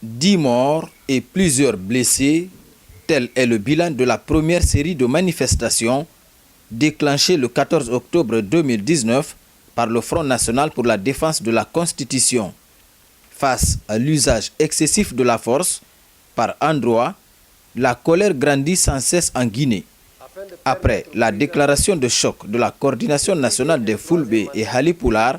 10 morts et plusieurs blessés, tel est le bilan de la première série de manifestations déclenchée le 14 octobre 2019 par le Front national pour la défense de la Constitution. Face à l'usage excessif de la force, par endroits, la colère grandit sans cesse en Guinée. Après la déclaration de choc de la coordination nationale des Fulbe et Halipular,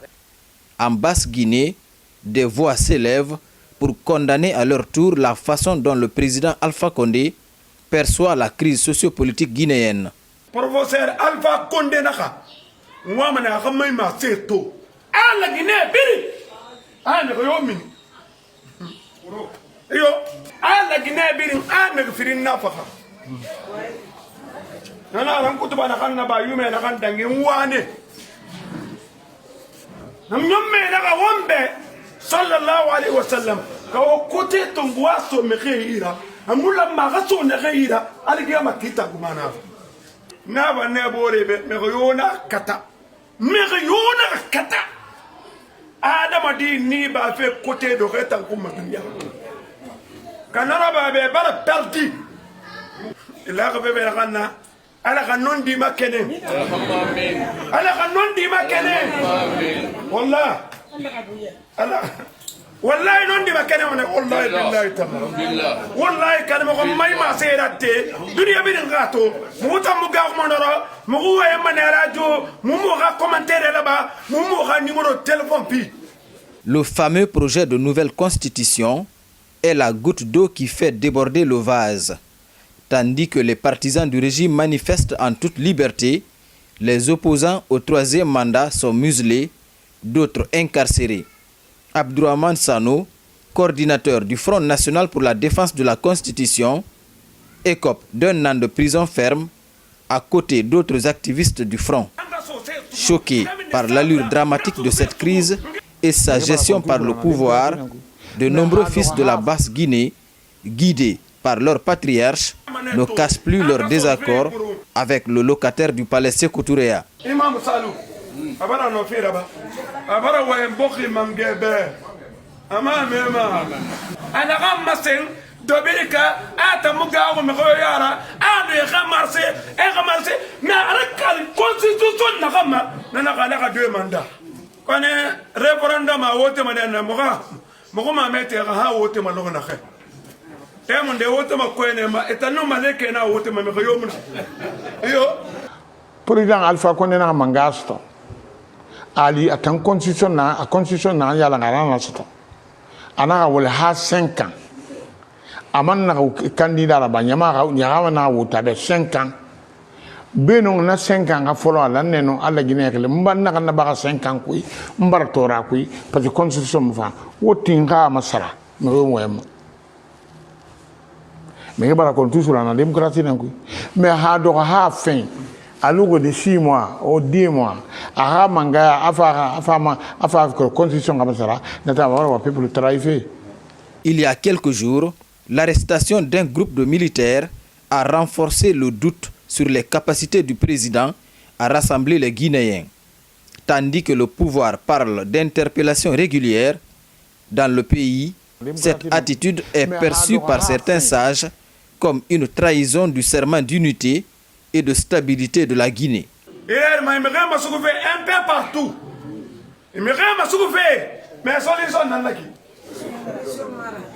en Basse-Guinée, des voix s'élèvent pour condamner à leur tour la façon dont le président Alpha Condé perçoit la crise sociopolitique guinéenne. Professeur Alpha Condé naka, mwamana kamay ma seto. Ala Guinée biri. Ana yo min. Yo, ala Guinée biri ana firin nafaka. Nana ran kutuba na kan na ba yume na kan dangi wane. Nam nyomme na ka wombe sallallahu alaihi wasallam ka kote tongwa so mekhira amula magaso na khira aligiya makita kumana na ba ne bore be meyona kata adama di ni ba fe kote do kheta kuma dunya kanara ba be bara perdi ila ka be be kana ala kanon di makene ala kanon di makene wallah ala wallahi non di makene wallahi billahi ta'ala wallahi kan mo may ma serate duniya bi ngato mu tam mu gax monoro mu waye man radio mu ga commentaire là-bas mu ga numéro de téléphone pi. Le fameux projet de nouvelle constitution est la goutte d'eau qui fait déborder le vase. Tandis que les partisans du régime manifestent en toute liberté, les opposants au troisième mandat sont muselés, d'autres incarcérés. Abdourahmane Sano, coordinateur du Front national pour la défense de la Constitution, écope d'un an de prison ferme à côté d'autres activistes du Front. Choqués par l'allure dramatique de cette crise et sa gestion par le pouvoir, de nombreux fils de la Basse-Guinée, guidés par leur patriarche, ne cachent plus leur désaccord avec le locataire du palais Sékou Touréa. Abara no fira ba abara wa mboki mangebe ama mema ana gamasen dobirika ata mugawo me yara ade khamarse mais arakal constitution na gama na ka deux mandats kone référendum a wote manena moga ma mete ha wote malogo na khe temo de wote makwene ma etano maleke na wote ma me yomna yo président Alpha Condé na mangasto ali a constitution na yala ngara na soto ana wala ha 5 ans aman na candidat la banyama ga na wuta be 5 ans beno na 5 ans ga folo ala neno ala ginekle mbanna kana ba 5 ans kuy mbar tora kuy parce que constitution mfa wotinga masara no wem mais bara constitution na démocratie nan kuy mais ha do ha fin à l'eau de 6 mois ou 10 mois, à Manga, à constitution comme ça, il y a quelques jours, l'arrestation d'un groupe de militaires a renforcé le doute sur les capacités du président à rassembler les Guinéens. Tandis que le pouvoir parle d'interpellations régulières dans le pays, cette attitude est perçue par certains sages comme une trahison du serment d'unité et de stabilité de la Guinée. Un peu partout. Mais solution nanaki.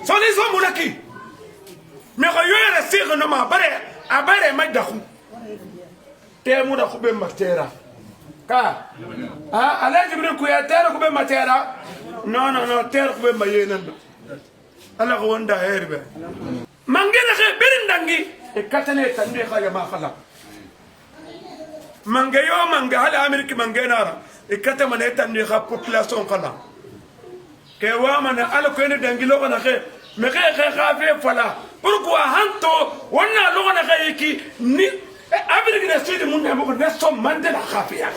Solution munaki. Mais yoyere sire no ma bare madaku. Te muda kube matera. Ka. Ah, alaji bin ku ya tera kube matera. Non, tera kube mayena. Ala ko wanda herbe. Mangena ke birindangi e katane tande khaga ma khala. Mangayo hala Amerika mangenara ikata maneta ni ga population kala ke wa mana ala ko ne dangilo kana ke me ke fe fala pourquoi hanto wonna lo kana ke ni Amerika ne sidi mun ne mo ne so mande na khafia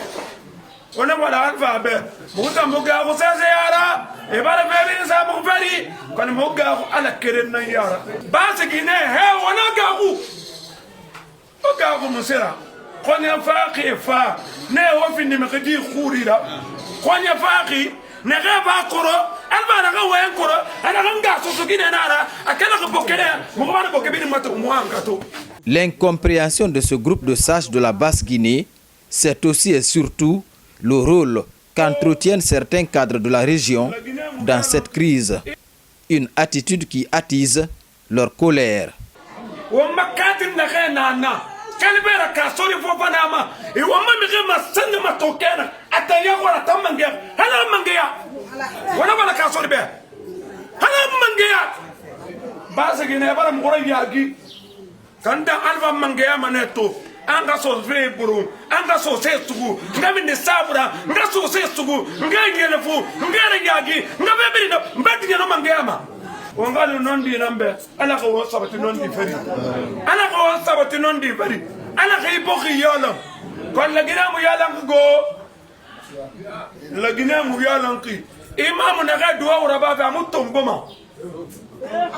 wona wala alfa be muta muga ko sa yara e bara be sa mo fari kon muga ko ala keren na yara basiki ne he wona ga ko musira konya faqi fa ne wo fi ni mekdi khurira konya faqi ne ga ba qoro L'incompréhension de ce groupe de sages de la Basse-Guinée, c'est aussi et surtout le rôle qu'entretiennent certains cadres de la région dans cette crise. Une attitude qui attise leur colère. Anga so ve buru anga so se sugu ngami ne sabura nga so se sugu ngenge lefu ngere yagi ngabe beri na mbati no mangema wangalo nondi nambe ala ko sabati nondi feri ala ko sabati nondi feri ala ko iboki yolo kon la gina mu yalan go la gina mu yalan ki imamu na ga duwa uraba fa mutomboma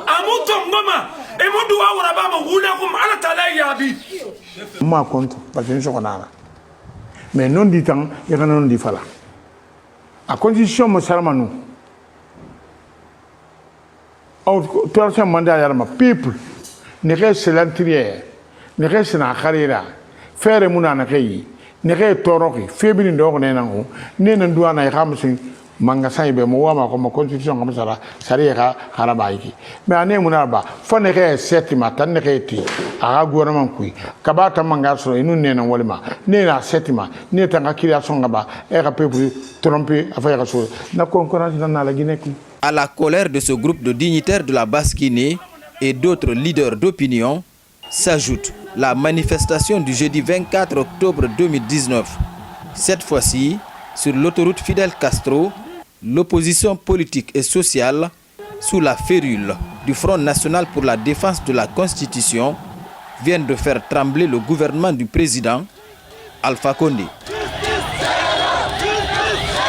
amutomboma e mu duwa uraba ma wula kum ala tala yabi ma compte parce que nous sommes là mais non dit temps il y a non dit fala à condition mo salamanu au troisième mandat ya ma people ne reste l'intérieur ne reste na kharira faire muna na kai ne re toroki febini ndo ne nango ne nan duana ya kamsin manga saibe mo wama ko constitution comme ça sariya harabaiki mais ane munaba fone ke setima tan ne ke aga gouvernement kui kabata manga so inu ne nan walima ne na setima ne tanga création ngaba e ka peuple tromper affaire so na concurrence dans la Guinée. À la colère de ce groupe de dignitaires de la Basse-Guinée et d'autres leaders d'opinion s'ajoute la manifestation du jeudi 24 octobre 2019. Cette fois-ci, sur l'autoroute Fidel Castro, l'opposition politique et sociale, sous la férule du Front national pour la défense de la Constitution, vient de faire trembler le gouvernement du président Alpha Condé.